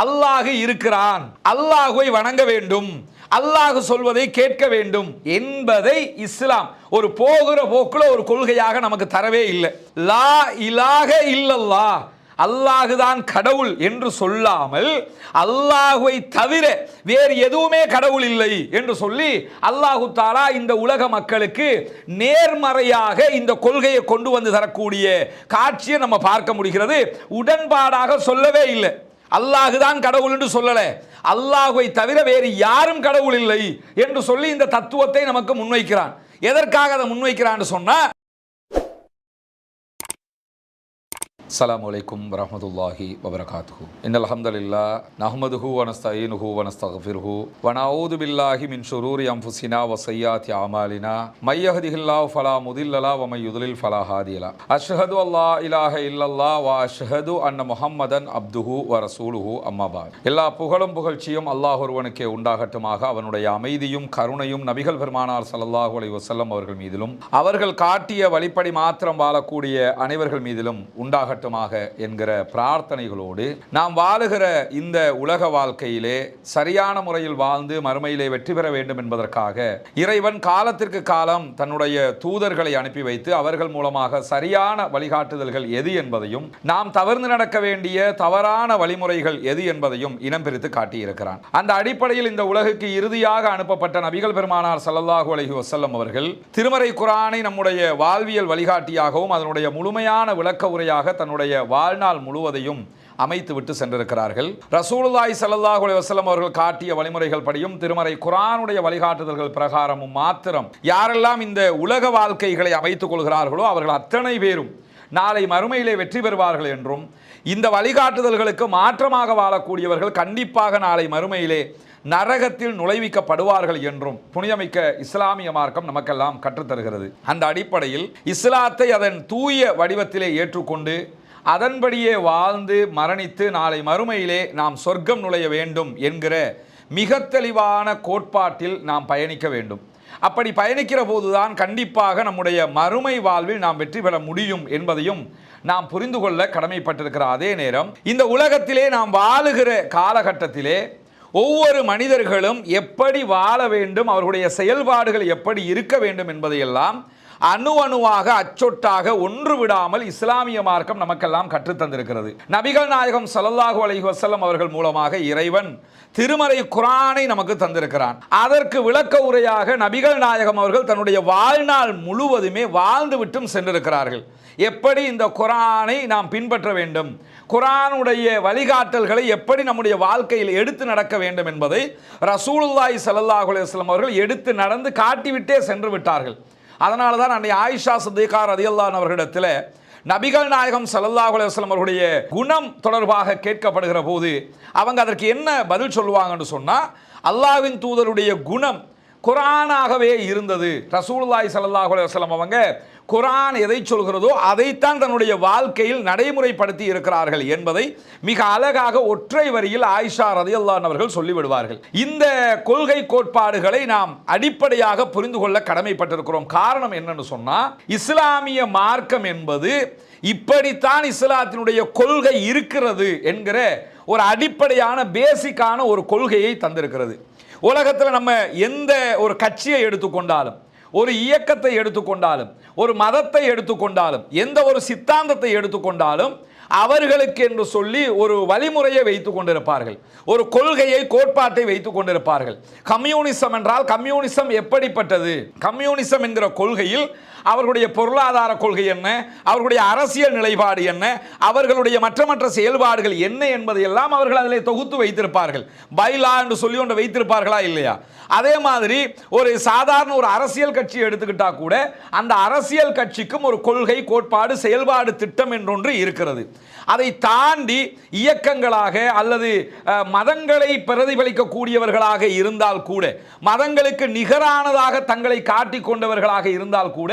அல்லாஹ் இருக்கிறான், அல்லாஹ்வை வணங்க வேண்டும், அல்லாஹ் சொல்வதை கேட்க வேண்டும் என்பதை இஸ்லாம் ஒரு போகிற போக்குல ஒரு கொள்கையாக நமக்கு தரவே இல்லை. லா இலாஹ இல்லல்லாஹ், அல்லாஹுதான் கடவுள் என்று சொல்லாமல் அல்லாஹ்வை தவிர வேறு எதுவுமே கடவுள் இல்லை என்று சொல்லி அல்லாஹு தஆலா இந்த உலக மக்களுக்கு நேர்மறையாக இந்த கொள்கையை கொண்டு வந்து தரக்கூடிய காட்சியை நம்ம பார்க்க முடிகிறது. உடன்பாடாக சொல்லவே இல்லை. அல்லாஹுதான் கடவுள் என்று சொல்லல, அல்லாஹ்வை தவிர வேறு யாரும் கடவுள் இல்லை என்று சொல்லி இந்த தத்துவத்தை நமக்கு முன்வைக்கிறான். எதற்காக அதை முன்வைக்கிறான்னு சொன்னா, அஸ்ஸலாமு அலைக்கும் வரஹ்மத்துல்லாஹி வபரகாத்துஹு. இன்னல் ஹம்தலில்லாஹ் நஹ்மதுஹு வ நஸ்தஈனுஹு வ நஸ்தக்ஃபிருஹு வ நஊது பில்லாஹி மின் ஷுரூரி அன்ஃபுஸினா வ ஸய்யிஆத்தி அமாலினா மை யஹ்திஹில்லாஹு ஃபலா முதில்ல லஹு வ மை யுத்லில் ஃபலா ஹாதிய லஹு. அஷ்ஹது அல்லா இலாஹ இல்லல்லாஹ் வ அஷ்ஹது அன்ன முஹம்மதன் அப்துஹு வ ரசூலுஹு அம்மா பஅத். எல்லா புகழும் புகழ்ச்சியும் அல்லாஹ் ஒருவனுக்கே உண்டாகட்டுமாக. அவனுடைய அமைதியும் கருணையும் நபிகள் பெருமானார் ஸல்லல்லாஹு அலைஹி வஸல்லம் அவர்கள் மீதிலும் அவர்கள் காட்டிய வழிப்படி மாத்திரம் வாழக்கூடிய அனைவர்கள் மீதிலும் உண்டாக என்கிற பிரார்த்தனைகளோடு நாம் வாழுகிற இந்த உலக வாழ்க்கையிலே சரியான முறையில் வாழ்ந்து மறுமையிலே வெற்றி பெற வேண்டும் என்பதற்காக இறைவன் காலத்திற்கு காலம் தன்னுடைய தூதர்களை அனுப்பி வைத்து அவர்கள் மூலமாக சரியான வழிகாட்டுதல்கள் எது என்பதையும் நாம் தவிர்த்து நடக்க வேண்டிய தவறான வழிமுறைகள் எது என்பதையும் இனம் பிரித்து காட்டியிருக்கிறான். அந்த அடிப்படையில் இந்த உலகுக்கு இறுதியாக அனுப்பப்பட்ட நபிகள் பெருமானார் ஸல்லல்லாஹு அலைஹி வஸல்லம் அவர்கள் திருமறை குர்ஆனை நம்முடைய வாழ்வியல் வழிகாட்டியாகவும் அதனுடைய முழுமையான விளக்க உரையாக தன்னுடைய வாழ்நாள் முழுவதையும் அமைத்து விட்டு சென்றிருக்கிறார்கள். ரசூலுல்லாஹி ஸல்லல்லாஹு அலைஹி வஸல்லம் அவர்கள் காட்டிய வழிமுறைகள் படியும் திருமறை குர்ஆனுடைய வழிகாட்டுதல்கள் பிரகாரமும் மாத்திரம் யாரெல்லாம் இந்த உலக வாழ்க்கைகளை அமைத்துக் கொள்கிறார்களோ அவர்கள் அத்தனை பேரும் நாளை மறுமையிலே வெற்றி பெறுவார்கள் என்றும், இந்த வழிகாட்டுதல்களுக்கு மாற்றமாக வாழக்கூடியவர்கள் கண்டிப்பாக நாளை மறுமையிலே நரகத்தில் நுழைவிக்கப்படுவார்கள் என்றும் புனிதமிக்க இஸ்லாமிய மார்க்கம் நமக்கெல்லாம் கற்றுத்தருகிறது. அந்த அடிப்படையில் இஸ்லாத்தை அதன் தூய வடிவத்திலே ஏற்றுக்கொண்டு அதன்படியே வாழ்ந்து மரணித்து நாளை மறுமையிலே நாம் சொர்க்கம் நுழைய வேண்டும் என்கிற மிக தெளிவான கோட்பாட்டில் நாம் பயணிக்க வேண்டும். அப்படி பயணிக்கிற போதுதான் கண்டிப்பாக நம்முடைய மறுமை வாழ்வில் நாம் வெற்றி பெற முடியும் என்பதையும் நாம் புரிந்து கொள்ள கடமைப்பட்டிருக்கிற அதே நேரம் இந்த உலகத்திலே நாம் வாழுகிற காலகட்டத்திலே ஒவ்வொரு மனிதர்களும் எப்படி வாழ வேண்டும், அவர்களுடைய செயல்பாடுகள் எப்படி இருக்க வேண்டும் என்பதையெல்லாம் அணு அணுவாக அச்சொட்டாக ஒன்று விடாமல் இஸ்லாமிய மார்க்கம் நமக்கெல்லாம் கற்றுத்தந்திருக்கிறது. நபிகள் நாயகம் ஸல்லல்லாஹு அலைஹி வஸல்லம் அவர்கள் மூலமாக இறைவன் திருமறை குர்ஆனை நமக்கு தந்திருக்கிறான். அதற்கு விளக்க உரையாக நபிகள் நாயகம் அவர்கள் தன்னுடைய வாழ்நாள் முழுவதுமே வாழ்ந்து விட்டும் சென்றிருக்கிறார்கள். எப்படி இந்த குர்ஆனை நாம் பின்பற்ற வேண்டும், குர்ஆனுடைய வழிகாட்டல்களை எப்படி நம்முடைய வாழ்க்கையில் எடுத்து நடக்க வேண்டும் என்பதை ரசூலுல்லாஹி ஸல்லல்லாஹு அலைஹி வஸல்லம் அவர்கள் எடுத்து நடந்து காட்டிவிட்டே சென்று விட்டார்கள். அதனால தான் அன்னை ஆயிஷா சித்திகா ரலியல்லாஹு அன்ஹா அவர்களிடத்தில் நபிகள் நாயகம் ஸல்லல்லாஹு அலைஹி வஸல்லம் அவர்களுடைய குணம் தொடர்பாக கேட்கப்படுகிற போது அவங்க அதற்கு என்ன பதில் சொல்லுவாங்கன்னு சொன்னால், அல்லாஹ்வின் தூதருடைய குணம் குர்ஆனாகவே இருந்தது. ரசூலுல்லாஹி ஸல்லல்லாஹு அலைஹி வஸல்லம் அவங்க குர்ஆன் எதை சொல்கிறதோ அதைத்தான் தன்னுடைய வாழ்க்கையில் நடைமுறைப்படுத்தி இருக்கிறார்கள் என்பதை மிக அழகாக ஒற்றை வரியில் ஆயிஷா ரலியல்லாஹு அன்ஹா அவர்கள் சொல்லிவிடுவார்கள். இந்த கொள்கை கோட்பாடுகளை நாம் அடிப்படையாக புரிந்து கொள்ள கடமைப்பட்டிருக்கிறோம். காரணம் என்னன்னு சொன்னா, இஸ்லாமிய மார்க்கம் என்பது இப்படித்தான் இஸ்லாத்தினுடைய கொள்கை இருக்கிறது என்கிற ஒரு அடிப்படையான பேசிக்கான ஒரு கொள்கையை தந்திருக்கிறது. உலகத்தில் நம்ம எந்த ஒரு கட்சியை எடுத்துக்கொண்டாலும், ஒரு இயக்கத்தை எடுத்துக்கொண்டாலும், ஒரு மதத்தை எடுத்துக்கொண்டாலும், எந்த ஒரு சித்தாந்தத்தை எடுத்துக்கொண்டாலும் அவர்களுக்கு என்று சொல்லி ஒரு வழிமுறையை வைத்துக் கொண்டிருப்பார்கள், ஒரு கொள்கையை கோட்பாட்டை வைத்துக் கொண்டிருப்பார்கள். கம்யூனிசம் என்றால் கம்யூனிசம் எப்படிப்பட்டது, கம்யூனிசம் என்கிற கொள்கையில் அவர்களுடைய பொருளாதார கொள்கை என்ன, அவர்களுடைய அரசியல் நிலைப்பாடு என்ன, அவர்களுடைய மற்ற செயல்பாடுகள் என்ன என்பதையெல்லாம் அவர்கள் அதில் தொகுத்து வைத்திருப்பார்கள். பைலா என்று சொல்லி ஒன்று வைத்திருப்பார்களா இல்லையா? அதே மாதிரி ஒரு சாதாரண ஒரு அரசியல் கட்சியை எடுத்துக்கிட்டா கூட அந்த அரசியல் கட்சிக்கும் ஒரு கொள்கை, கோட்பாடு, செயல்பாடு திட்டம் என்றொன்று இருக்கிறது. அதை தாண்டி இயக்கங்களாக அல்லது மதங்களை பிரதிபலிக்கக்கூடியவர்களாக இருந்தால் கூட, மதங்களுக்கு நிகரானதாக தங்களை காட்டிக் கொண்டவர்களாக இருந்தால் கூட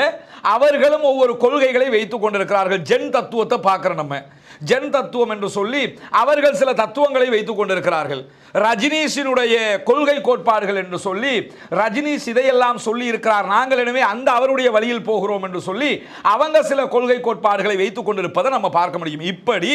அவர்களும் ஒவ்வொரு கொள்கைகளை வைத்துக் கொண்டிருக்கிறார்கள். ஜென் தத்துவத்தை பார்க்கிறோம். நம்ம ஜென் தத்துவம் என்று சொல்லி அவர்கள் சில தத்துவங்களை வைத்துக் கொண்டிருக்கிறார்கள். ரஜினீஷினுடைய கொள்கை கோட்பாடுகள் என்று சொல்லி ரஜினீஷ் இதையெல்லாம் சொல்லி இருக்கிறார், நாங்கள் எனவே அந்த அவருடைய வழியில் போகிறோம் என்று சொல்லி அவங்க சில கொள்கை கோட்பாடுகளை வைத்துக் கொண்டிருப்பதை நம்ம பார்க்க முடியும். இப்படி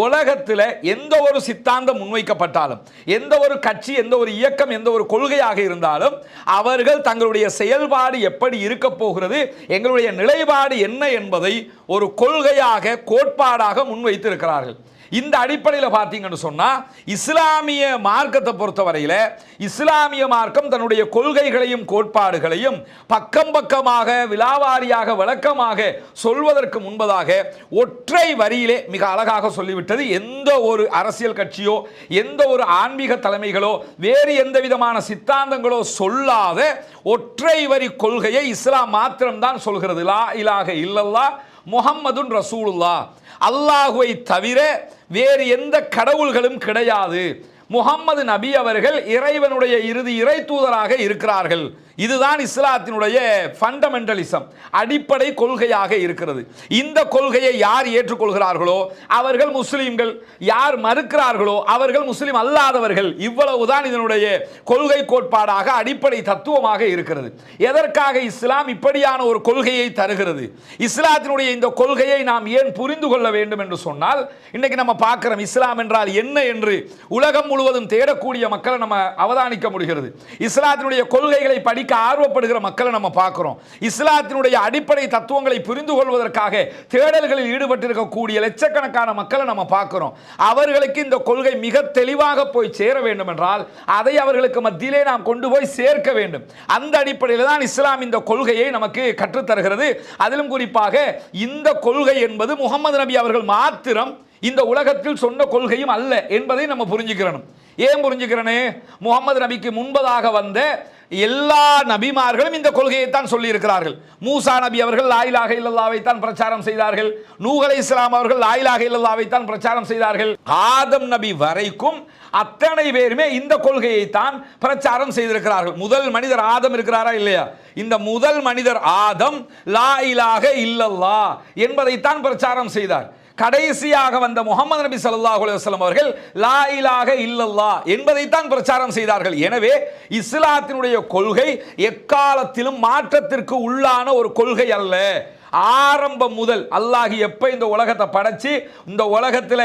உலகத்தில் எந்த ஒரு சித்தாந்தம் முன்வைக்கப்பட்டாலும், எந்த ஒரு கட்சி, எந்த ஒரு இயக்கம், எந்த ஒரு கொள்கையாக இருந்தாலும் அவர்கள் தங்களுடைய செயல்பாடு எப்படி இருக்க போகிறது, எங்களுடைய நிலைப்பாடு என்ன என்பதை ஒரு கொள்கையாக கோட்பாடாக முன்வைத்திருக்கிறார்கள். இந்த அடிப்படையில் பார்த்தீங்கன்னு சொன்னா இஸ்லாமிய மார்க்கத்தை பொறுத்தவரையில் இஸ்லாமிய மார்க்கம் தன்னுடைய கொள்கைகளையும் கோட்பாடுகளையும் பக்கம் பக்கமாக விலாவாரியாக விளக்கமாக சொல்வதற்கு முன்பதாக ஒற்றை வரியிலே மிக அழகாக சொல்லிவிட்டது. எந்த ஒரு அரசியல் கட்சியோ எந்த ஒரு ஆன்மீக தலைமைகளோ வேறு எந்த விதமான சித்தாந்தங்களோ சொல்லாத ஒற்றை வரி கொள்கையை இஸ்லாம் மாத்திரம்தான் சொல்கிறது. லா இலாஹ இல்லல்லாஹ் முஹம்மதுன் ரசூலுல்லாஹ், அல்லாஹுவை தவிர வேறு எந்த கடவுள்களும் கிடையாது, முஹம்மது நபி அவர்கள் இறைவனுடைய இறுதி இறை தூதராக இருக்கிறார்கள். இதுதான் இஸ்லாத்தினுடைய ஃபண்டமெண்டலிசம், அடிப்படை கொள்கையாக இருக்கிறது. இந்த கொள்கையை யார் ஏற்றுக்கொள்கிறார்களோ அவர்கள் முஸ்லிம்கள், யார் மறுக்கிறார்களோ அவர்கள் முஸ்லிம் அல்லாதவர்கள். இவ்வளவுதான் இதனுடைய கொள்கை கோட்பாடாக அடிப்படை தத்துவமாக இருக்கிறது. எதற்காக இஸ்லாம் இப்படியான ஒரு கொள்கையை தருகிறது? இஸ்லாத்தினுடைய இந்த கொள்கையை நாம் ஏன் புரிந்து கொள்ள வேண்டும் என்று சொன்னால், இன்னைக்கு நம்ம பார்க்கிறோம் இஸ்லாம் என்றால் என்ன என்று உலகம் முழுவதும் தேடக்கூடிய மக்களை நம்ம அவதானிக்க முடிகிறது. இஸ்லாத்தினுடைய கொள்கைகளை படிக்க ஆர்வப்படுகிற மக்களை நம்ம பார்க்கிறோம். இஸ்லாத்தினுடைய அடிப்படை தத்துவங்களை புரிந்து கொள்வதற்காக தேடல்களில் ஈடுபட்டிருக்கக்கூடிய லட்சக்கணக்கான மக்களை நம்ம பார்க்கிறோம். அவர்களுக்கு இந்த கொள்கை மிக தெளிவாக போய் சேர வேண்டும் என்றால் அதை அவர்களுக்கு மத்தியிலே நாம் கொண்டு போய் சேர்க்க வேண்டும். அந்த அடிப்படையில் தான் இஸ்லாம் இந்த கொள்கையை நமக்கு கற்றுத்தருகிறது. அதிலும் குறிப்பாக இந்த கொள்கை என்பது முகமது நபி அவர்கள் மாத்திரம் இந்த உலகத்தில் சொன்ன கொள்கையும் அல்ல என்பதை நம்ம புரிஞ்சுக்கிறோம். ஏன் புரிஞ்சுக்கிறனே? முகமது நபிக்கு முன்பதாக வந்த எல்லா நபிமார்களும் இந்த கொள்கையை தான் சொல்லி இருக்கிறார்கள். மூசா நபி அவர்கள் லா இலாஹ இல்லல்லாஹ்வை தான் பிரச்சாரம் செய்தார்கள். நூஹ் அலைஹிஸ்ஸலாம் அவர்கள் லா இலாஹ இல்லல்லாஹ்வை தான் பிரச்சாரம் செய்தார்கள். ஆதம் நபி வரைக்கும் அத்தனை பேருமே இந்த கொள்கையை தான் பிரச்சாரம் செய்திருக்கிறார்கள். முதல் மனிதர் ஆதம் இருக்கிறாரா இல்லையா? இந்த முதல் மனிதர் ஆதம் லா இலாஹ இல்லல்லாஹ் என்பதைத்தான் பிரச்சாரம் செய்தார். கடைசியாக வந்த முஹம்மது நபி ஸல்லல்லாஹு அலைஹி வஸல்லம் அவர்கள் லா இலாஹ இல்லல்லாஹ் என்பதைத்தான் பிரச்சாரம் செய்தார்கள். எனவே இஸ்லாத்தினுடைய கொள்கை எக்காலத்திலும் மாற்றத்திற்கு உள்ளான ஒரு கொள்கை அல்ல. ஆரம்பம் முதல் அல்லாஹ் எப்ப இந்த உலகத்தை படைச்சு இந்த உலகத்தில்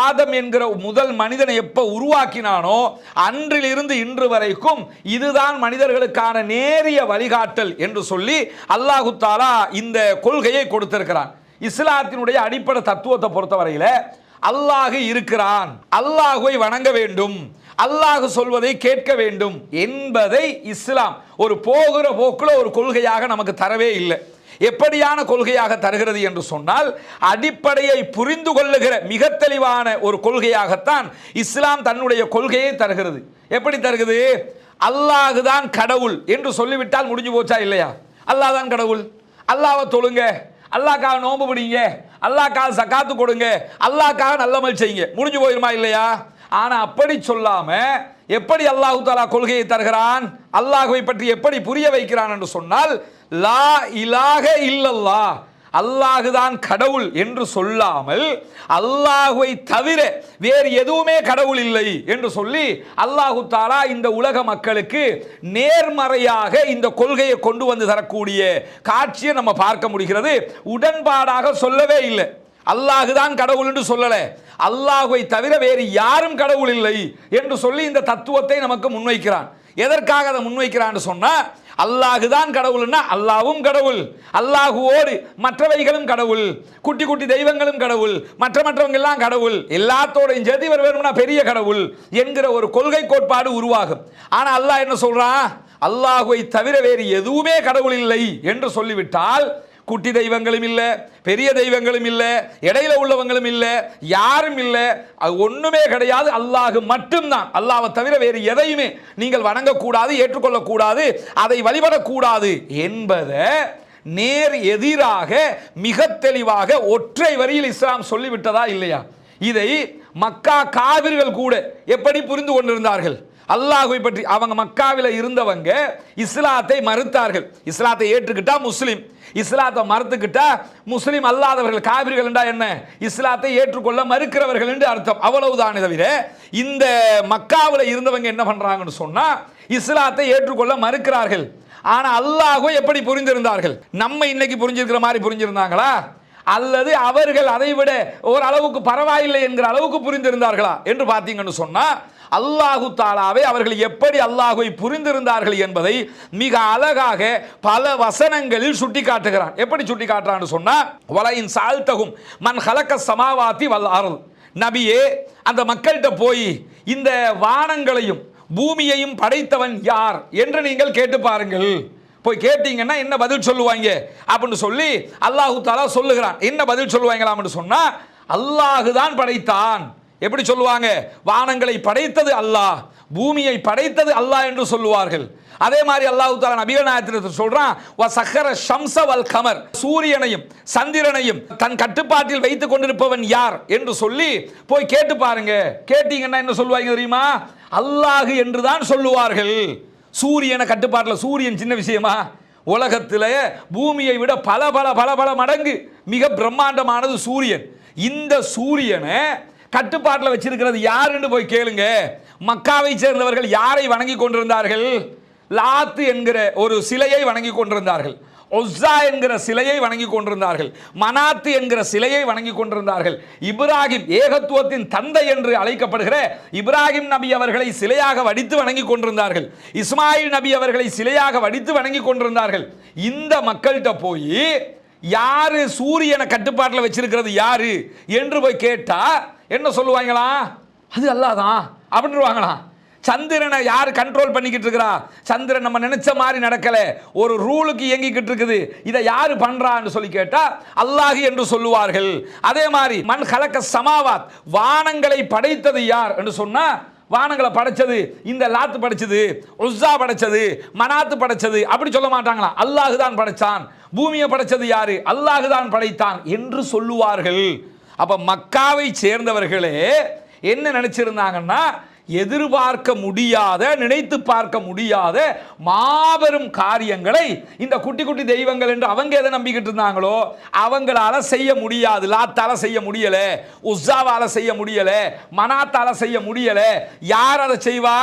ஆதம் என்கிற முதல் மனிதனை எப்ப உருவாக்கினானோ அன்றிலிருந்து இன்று வரைக்கும் இதுதான் மனிதர்களுக்கான நேரிய வழிகாட்டல் என்று சொல்லி அல்லாஹு தஆலா இந்த கொள்கையை கொடுத்திருக்கிறான். இஸ்லாத்தினுடைய அடிப்படை தத்துவத்தை பொறுத்தவரையில் அல்லாஹ் இருக்கிறான், அல்லாஹுவை வணங்க வேண்டும், அல்லாஹ் சொல்வதை கேட்க வேண்டும் என்பதை இஸ்லாம் ஒரு போகிற போக்குல ஒரு கொள்கையாக நமக்கு தரவே இல்லை. எப்படியான கொள்கையாக தருகிறது என்று சொன்னால் அடிப்படையை புரிந்து கொள்ளுகிற மிக தெளிவான ஒரு கொள்கையாகத்தான் இஸ்லாம் தன்னுடைய கொள்கையை தருகிறது. எப்படி தருகிறது? அல்லாஹ் தான் கடவுள் என்று சொல்லிவிட்டால் முடிஞ்சு போச்சா இல்லையா? அல்லாஹ் தான் கடவுள், அல்லாஹ்வை தொழுங்க, அல்லாஹ்க்காக நோன்பு பிடிங்க, அல்லாஹ்க்காக சகாத்து கொடுங்க, அல்லாஹ்க்காக நல்லமல் செய்யுங்க, முடிஞ்சு போயிருமா இல்லையா? ஆனா அப்படி சொல்லாம எப்படி அல்லாஹ் தஆலா கொள்கையை தருகிறான், அல்லாஹ்வை பற்றி எப்படி புரிய வைக்கிறான் என்று சொன்னால் லா இலாஹ இல்லல்லாஹ், அல்லாஹுதான் கடவுள் என்று சொல்லாமல் அல்லாஹுவை தவிர வேறு எதுவுமே கடவுள் இல்லை என்று சொல்லி அல்லாஹு தஆலா இந்த உலக மக்களுக்கு நேர்மறையாக இந்த கொள்கையை கொண்டு வந்து தரக்கூடிய காட்சியை நம்ம பார்க்க முடிகிறது. உடன்பாடாக சொல்லவே இல்லை. அல்லாஹுதான் கடவுள் என்று சொல்லல, அல்லாஹுவை தவிர வேறு யாரும் கடவுள் இல்லை என்று சொல்லி இந்த தத்துவத்தை நமக்கு முன்வைக்கிறான். எதற்காக அதை முன்வைக்கிறான்னு சொன்னா, அல்லாஹுதான் கடவுள்னா அல்லாஹ்வும் கடவுள், அல்லாஹுவோடு மற்றவைகளும் கடவுள், குட்டி குட்டி தெய்வங்களும் கடவுள், மற்றவங்க எல்லாம் கடவுள், எல்லாத்தோடையும் சேர்த்து இவர் வேணும்னா பெரிய கடவுள் என்கிற ஒரு கொள்கை கோட்பாடு உருவாகும். ஆனா அல்லாஹ் என்ன சொல்றான்? அல்லாஹுவை தவிர வேறு எதுவுமே கடவுள் இல்லை என்று சொல்லிவிட்டால் குட்டி தெய்வங்களும் இல்லை, பெரிய தெய்வங்களும் இல்லை, இடையில உள்ளவங்களும் இல்லை, யாரும் இல்லை, அது ஒண்ணுமே கிடையாது, அல்லாஹ் மட்டும்தான். அல்லாஹ்வை தவிர வேறு எதையுமே நீங்கள் வணங்கக்கூடாது, ஏற்றுக்கொள்ளக்கூடாது, அதை வழிபடக்கூடாது என்பதை நேர் எதிராக மிக தெளிவாக ஒற்றை வரியில் இஸ்லாம் சொல்லிவிட்டதா இல்லையா? இதை மக்கா காவிர்கள் கூட எப்படி புரிந்து கொண்டிருந்தார்கள்? அல்லாஹ்வை பற்றி அவங்க மக்காவில் இருந்தவங்க இஸ்லாத்தை மறுத்தார்கள். இஸ்லாத்தை ஏற்றுக்கிட்டா முஸ்லிம், இஸ்லாத்தை மறுத்துக்கிட்டா முஸ்லிம் அல்லாதவர்கள், காபிர்கள் என்றா என்ன, இஸ்லாத்தை ஏற்றுக்கொள்ள மறுக்கிறவர்கள் என்று அர்த்தம். அவ்வளவுதான். தவிர இந்த மக்காவில் இருந்தவங்க என்ன பண்றாங்கன்னு சொன்னா இஸ்லாத்தை ஏற்றுக்கொள்ள மறுக்கிறார்கள். ஆனா அல்லாஹ்வை எப்படி புரிந்திருந்தார்கள்? நம்ம இன்னைக்கு புரிஞ்சிருக்கிற மாதிரி புரிஞ்சிருந்தாங்களா, அல்லது அவர்கள் அதை விட ஓரளவுக்கு பரவாயில்லை என்கிற அளவுக்கு புரிந்திருந்தார்களா என்று பார்த்தீங்கன்னு சொன்னா அல்லாஹு தாலாவை அவர்கள் எப்படி அல்லாஹ்வை புரிந்திருந்தார்கள் என்பதை மிக அழகாக பல வசனங்களில் சுட்டி காட்டுகிறான். எப்படி சுட்டி காட்டுறான்னு சொன்னா வலையின் சால்தகும் மன் ஹலக்க சமாவாத்தி வல் அருள், நபியே அந்த மக்கள்கிட்ட போய் இந்த வானங்களையும் பூமியையும் படைத்தவன் யார் என்று நீங்கள் கேட்டு பாருங்கள். போய் கேட்டீங்கன்னா என்ன பதில் சொல்லுவாங்க அப்படின்னு சொல்லி அல்லாஹு தாலா சொல்லுகிறான். என்ன பதில் சொல்லுவாங்களாம்னு சொன்னா அல்லாஹு தான் படைத்தான். எப்படி சொல்லுவாங்க? வானங்களை படைத்தது அல்லாஹ், பூமியை படைத்தது அல்லாஹ் என்று சொல்லுவார்கள். அதே மாதிரி அல்லாஹ் தஆலா நபிகள் நாயகத்திற்கு சொல்றான் வசஹர ஷம்ஸ வல் கமர், சூரியனையும் சந்திரனையும் தன் கட்டுப்பாட்டில் வைத்துக் கொண்டிருப்பவன் யார் என்று சொல்லி போய் கேட்டு பாருங்க. கேட்டீங்கன்னா என்ன சொல்லுவாங்க தெரியுமா? அல்லாஹ் என்று தான் சொல்லுவார்கள். சூரியனை கட்டுப்பாட்டில், சூரியன் சின்ன விஷயமா? உலகத்தில் பூமியை விட பல பல பல பல மடங்கு மிக பிரம்மாண்டமானது சூரியன். இந்த சூரியனை கட்டுப்பாட்டில் வச்சிருக்கிறது யாருன்னு போய் கேளுங்க. மக்காவை சேர்ந்தவர்கள் யாரை வணங்கி கொண்டிருந்தார்கள்? லாத்து என்கிற ஒரு சிலையை வணங்கி கொண்டிருந்தார்கள், ஒஸ்ஸா என்கிற சிலையை வணங்கி கொண்டிருந்தார்கள், மனாத்து என்கிற சிலையை வணங்கி கொண்டிருந்தார்கள். இப்ராஹிம், ஏகத்துவத்தின் தந்தை என்று அழைக்கப்படுகிற இப்ராஹிம் நபி அவர்களை சிலையாக வடித்து வணங்கி கொண்டிருந்தார்கள். இஸ்மாயில் நபி அவர்களை சிலையாக வடித்து வணங்கி கொண்டிருந்தார்கள். இந்த மக்கள்கிட்ட போய் யாரு சூரியனை கட்டுப்பாட்டில் வச்சிருக்கிறது யாரு என்று போய் கேட்டா என்ன சொல்லுவாங்களா? அது அல்லாஹ் தான் அப்படின்னுவாங்களா? சந்திரனை யார் கண்ட்ரோல் பண்ணிக்கிட்டு இருக்கிறா? சந்திரன் நம்ம நினைச்ச மாதிரி நடக்கல, ஒரு ரூலுக்கு இயங்கிக்கிட்டு இருக்குது. இதை யாரு பண்றான்னு சொல்லி கேட்டா அல்லாஹ் என்று சொல்லுவார்கள். அதே மாதிரி மன் கலக்க சமாவாத், வானங்களை படைத்தது யார் என்று சொன்னா வானங்களை படைச்சது இந்த லாத்து படைச்சது, உஸ்ஸா படைச்சது, மனாத்து படைச்சது அப்படி சொல்ல மாட்டாங்களா? அல்லாஹ் தான் படைச்சான். பூமியை படைச்சது யாரு? அல்லாஹ் தான் படைத்தான் என்று சொல்லுவார்கள். அப்ப மக்காவை சேர்ந்தவர்களே என்ன நினைச்சிருந்தாங்கன்னா எதிர்பார்க்க முடியாத, நினைத்து பார்க்க முடியாத மாபெரும் காரியங்களை இந்த குட்டி குட்டி தெய்வங்கள் என்று அவங்க எதை நம்பிக்கிட்டு இருந்தாங்களோ அவங்களால செய்ய முடியாது. லாத்தால செய்ய முடியல, உஸ்ஸாவால செய்ய முடியல, மனாத்தால செய்ய முடியல. யார் அதை செய்வா?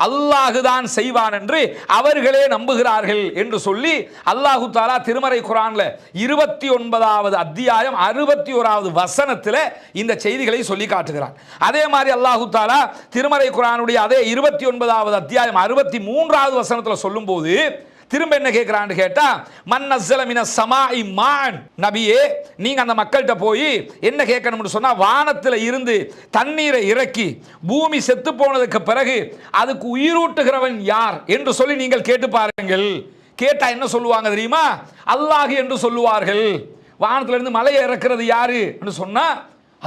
அல்லாஹுதான் செய்வான் என்று அவர்களே நம்புகிறார்கள் என்று சொல்லி அல்லாஹு தாலா திருமறை குர்ஆன்ல 29வது அத்தியாயம் 61வது வசனத்தில் இந்த செய்திகளை சொல்லி காட்டுகிறான். அதே மாதிரி அல்லாஹு தாலா திருமறை குர்ஆனுடைய அதே 29வது அத்தியாயம் 63வது வசனத்தில் சொல்லும்போது திரும்ப என்ன கேட்கிறான்னு கேட்டா மன் நஸ்ஸல மினஸ் ஸமாஇ மான், நபியே நீங்க அந்த மக்கள்கிட்ட போய் என்ன கேட்கணும்னு சொன்னா வானத்தில் இருந்து தண்ணீரை இறக்கி பூமி செத்து போனதுக்கு பிறகு அதுக்கு உயிரூட்டுகிறவன் யார் என்று சொல்லி நீங்கள் கேட்டு பாருங்கள். கேட்டா என்ன சொல்லுவாங்க தெரியுமா? அல்லாஹ் என்று சொல்லுவார்கள். வானத்துல இருந்து மலையை இறக்குறது யாரு என்று சொன்னா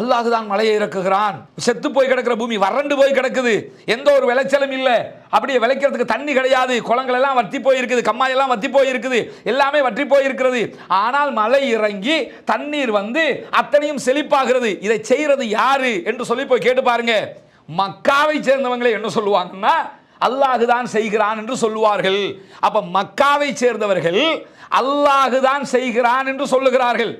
அல்லாஹ் தான் மலையை இறக்குகிறான். செத்து போய் கிடக்கிற பூமி வறண்டு போய் கிடக்குது, எந்த ஒரு விளைச்சலும் இல்லை, அப்படியே விளைக்கிறதுக்கு தண்ணி கிடையாது, குளங்கள் எல்லாம் வற்றி போய் இருக்குது, கம்மாய் எல்லாம் வற்றி போய் இருக்குது, எல்லாமே வற்றி போய் இருக்கிறது. ஆனால் மலை இறங்கி தண்ணீர் வந்து அத்தனையும் செழிப்பாகிறது. இதை செய்யறது யாரு என்று சொல்லி போய் கேட்டு பாருங்க. மக்காவை சேர்ந்தவங்களே என்ன சொல்லுவாங்கன்னா அல்லாஹ் தான் செய்கிறான் என்று சொல்லுவார்கள். அப்ப மக்காவை சேர்ந்தவர்கள் அல்லாஹ் தான் செய்கிறான் என்று சொல்லுகிறார்கள்.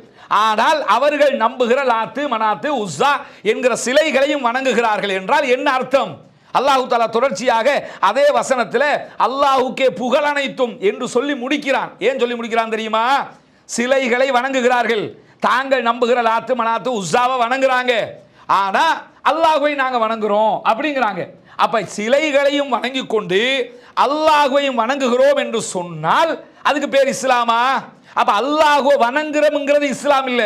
ஆனால் அவர்கள் நம்புகிற லாத்து, மனாத்து, உஸ்ஸா என்கிற சிலைகளையும் வணங்குகிறார்கள் என்றால் என்ன அர்த்தம்? அல்லாஹு தஆலா தொடர்ச்சியாக அதே வசனத்தில் அல்லாஹுக்கே புகழ் அனைத்தும் என்று சொல்லி முடிக்கிறான். ஏன் சொல்லி முடிக்கிறான் தெரியுமா? சிலைகளை வணங்குகிறார்கள், தாங்கள் நம்புகிற லாத்து, மனாத்து, உஸ்ஸாவை வணங்குறாங்க, ஆனா அல்லாஹுவை நாங்க வணங்குறோம் அப்படிங்கிறாங்க. அப்ப சிலைகளையும் வணங்கி கொண்டு அல்லாஹுவையும் வணங்குகிறோம் என்று சொன்னால் அதுக்கு பேர் இஸ்லாமா? அப்ப அல்லாஹ்வை வணங்குறோம்ங்கிறது இஸ்லாம் இல்ல.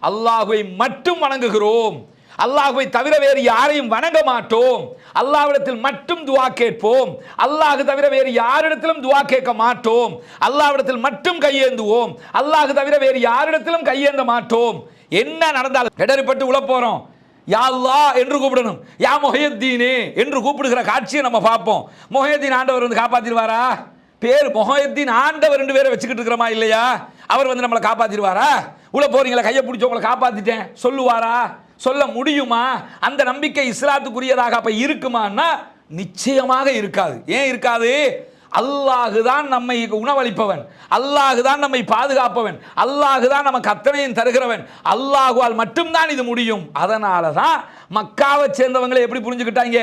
அல்லாஹ்வை மட்டும் வணங்குகிறோம், அல்லாஹ்வை தவிர வேறு யாரையும் வணங்க மாட்டோம், அல்லாஹ்விடத்தில் மட்டும் துஆ கேட்போம், அல்லாஹ் தவிர வேறு யாரிடத்திலும் துஆ கேட்க மாட்டோம், அல்லாஹ்விடத்தில் மட்டும் கையேந்துவோம், அல்லாஹ் தவிர வேறு யாரிடத்திலும் கையேந்த மாட்டோம். என்ன நடந்தாலும் இடறிப்பட்டு உள்ள போறோம், யா அல்லாஹ் என்று கூப்பிடணும், யா முஹையத்தீனே என்று கூப்பிடுகிற காட்சியை நம்ம பார்ப்போம். முஹையத்தீன் ஆண்டவர் வந்து காப்பாத்திடுவாரா? பேர் முஹையத்தீன் ஆண்டவர் ரெண்டு பேரை வச்சுக்கிட்டு இருக்கிறோமா இல்லையா? அவர் வந்து நம்மளை காப்பாத்திடுவாரா? உள்ள போறீங்களா, கையை பிடிச்சி உங்களை காப்பாத்திட்டேன் சொல்லுவாரா? சொல்ல முடியுமா? அந்த நம்பிக்கை இஸ்லாத்துக்குரியதாக அப்ப இருக்குமான்னா நிச்சயமாக இருக்காது. ஏன் இருக்காது? அல்லாஹுதான் நம்மை உணவளிப்பவன், அல்லாஹுதான் நம்மை பாதுகாப்பவன், அல்லாஹுதான் நமக்கு அத்தனையும் தருகிறவன், அல்லாஹுவால் மட்டும்தான் இது முடியும். அதனால தான் மக்காவை சேர்ந்தவங்களை எப்படி புரிஞ்சுக்கிட்டாங்க?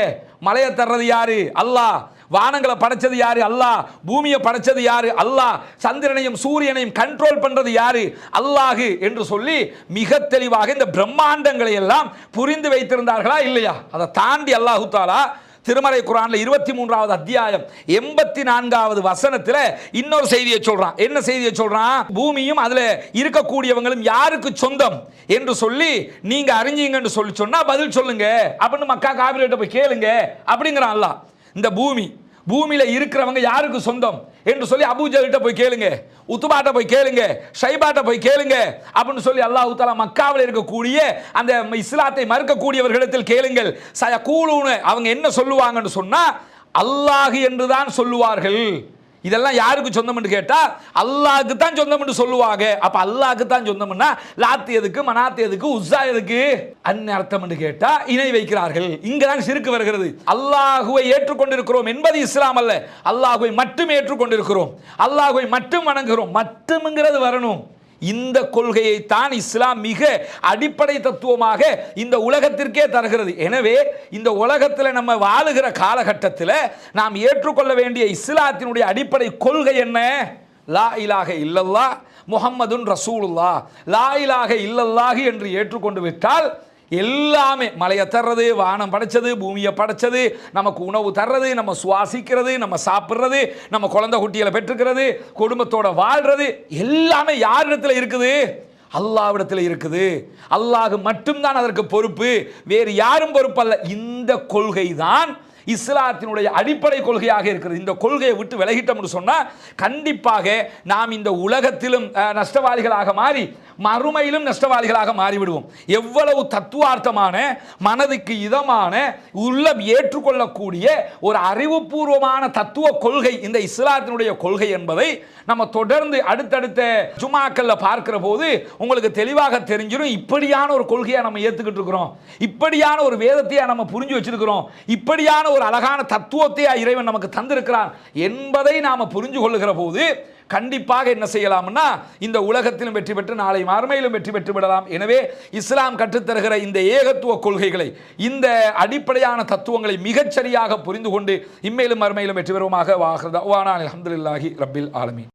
மலையை தர்றது யாரு? அல்லாஹ். வானங்களை படைச்சது யாரு? அல்லாஹ். பூமியை படைச்சது யாரு? அல்லாஹ். சந்திரனையும் சூரியனையும் கண்ட்ரோல் பண்றது யாரு? அல்லாஹ் என்று சொல்லி மிக தெளிவாக இந்த பிரம்மாண்டங்களை எல்லாம் புரிந்து வைத்திருந்தார்களா இல்லையா? அதை தாண்டி அல்லாஹு தாலா திருமறை குர்ஆன்ல 23வது அத்தியாயம் 84வது வசனத்தில் இன்னொரு செய்தியை சொல்றான். என்ன செய்தியை சொல்றான்? பூமியும் அதுல இருக்கக்கூடியவங்களும் யாருக்கு சொந்தம் என்று சொல்லி நீங்க அறிஞ்சீங்கன்னு சொல்லி சொன்னா பதில் சொல்லுங்க அப்படின்னு மக்கா காபிர்கிட்ட போய் கேளுங்க அப்படிங்கிறான் அல்லாஹ். இந்த பூமியில இருக்கிறவங்க யாருக்கு சொந்தம் என்று சொல்லி அபூஜஹல்கிட்ட போய் கேளுங்க, உத்பாட்ட போய் கேளுங்க, ஷைபாட்ட போய் கேளுங்க அப்படின்னு சொல்லி அல்லாஹ் தஆலா மக்காவில் இருக்கக்கூடிய அந்த இஸ்லாத்தை மறுக்கக்கூடியவர்களிடத்தில் கேளுங்கள். சயகூலூன, அவங்க என்ன சொல்லுவாங்கன்னு சொன்னா அல்லாஹ் என்று தான் சொல்லுவார்கள். இதெல்லாம் யாருக்கு சொந்தம் என்று கேட்டா அல்லாஹ்க்கு தான் சொந்தம் என்று சொல்லுவாங்க. அப்ப அல்லாஹ்க்கு தான் சொந்தம்னா லாத் எதுக்கு, மனாத் எதுக்கு, உஸ்ஸா எதுக்கு? அர்த்தம் என்று கேட்டா இணை வைக்கிறார்கள். இங்கதான் சிறுக்கு வருகிறது. அல்லாஹ்வை ஏற்றுக்கொண்டிருக்கிறோம் என்பது இஸ்லாம் அல்ல. அல்லாஹ்வை மட்டும் ஏற்றுக்கொண்டிருக்கிறோம், அல்லாஹ்வை மட்டும் வணங்குகிறோம், மட்டும்ங்கிறது வரணும். இந்த கொள்கையை தான் இஸ்லாம் மிக அடிப்படை தத்துவமாக இந்த உலகத்திற்கே தருகிறது. எனவே இந்த உலகத்தில் நம்ம வாழுகிற காலகட்டத்தில் நாம் ஏற்றுக்கொள்ள வேண்டிய இஸ்லாத்தினுடைய அடிப்படை கொள்கை என்ன? லா இலாஹ இல்லல்லாஹ் முஹம்மதுன் ரசூலுல்லாஹ். லா இலாஹ இல்லல்லாஹ் என்று ஏற்றுக்கொண்டு விட்டால் எல்லாமே, மலையை தர்றது, வானம் படைச்சது, பூமியை படைச்சது, நமக்கு உணவு தர்றது, நம்ம சுவாசிக்கிறது, நம்ம சாப்பிட்றது, நம்ம குழந்தை குட்டிகளை பெற்றுக்கிறது, குடும்பத்தோட வாழ்றது, எல்லாமே யாரிடத்தில் இருக்குது? அல்லாஹ்விடத்தில் இருக்குது. அல்லாஹ் மட்டும்தான் அதற்கு பொறுப்பு, வேறு யாரும் பொறுப்பல்ல. இந்த கொள்கை தான் இஸ்லாத்தினுடைய அடிப்படை கொள்கையாக இருக்கிறது. இந்த கொள்கையை விட்டு விலகிட்டோம்னு சொன்னால் கண்டிப்பாக நாம் இந்த உலகத்திலும் நஷ்டவாளிகளாக மாறி மறுமையிலும் நஷ்டவாளிகளாக மாறிவிடுவோம். எவ்வளவு தத்துவார்த்தமான, மனதுக்கு இதமான, உள்ளம் ஏற்றுக்கொள்ளக்கூடிய ஒரு அறிவுபூர்வமான தத்துவ கொள்கை இந்த இஸ்லாத்தினுடைய கொள்கை என்பதை நம்ம தொடர்ந்து அடுத்தடுத்த ஜுமாக்கள்ல பார்க்கிற போது உங்களுக்கு தெளிவாக தெரிஞ்சிடும். இப்படியான ஒரு கொள்கையை நம்ம ஏற்றுக்கிட்டு இருக்கிறோம், இப்படியான ஒரு வேதத்தையா நம்ம புரிஞ்சு வச்சிருக்கிறோம், இப்படியான ஒரு அழகான தத்துவத்தையா இறைவன் நமக்கு தந்திருக்கிறான் என்பதை நாம புரிஞ்சு கொள்ளுகிற போது கண்டிப்பாக என்ன செய்யலாம்னா இந்த உலகத்திலும் வெற்றி பெற்று நாளை மறுமையிலும் வெற்றி பெற்று விடலாம். எனவே இஸ்லாம் கற்றுத்தருகிற இந்த ஏகத்துவ கொள்கைகளை, இந்த அடிப்படையான தத்துவங்களை மிகச்சரியாக புரிந்து கொண்டு இம்மையிலும் மறுமையிலும் வெற்றி பெறுவோமாக. வாஹிர் தஅவானா அல்ஹம்துலில்லாஹி ரப்பில் ஆலமீன்.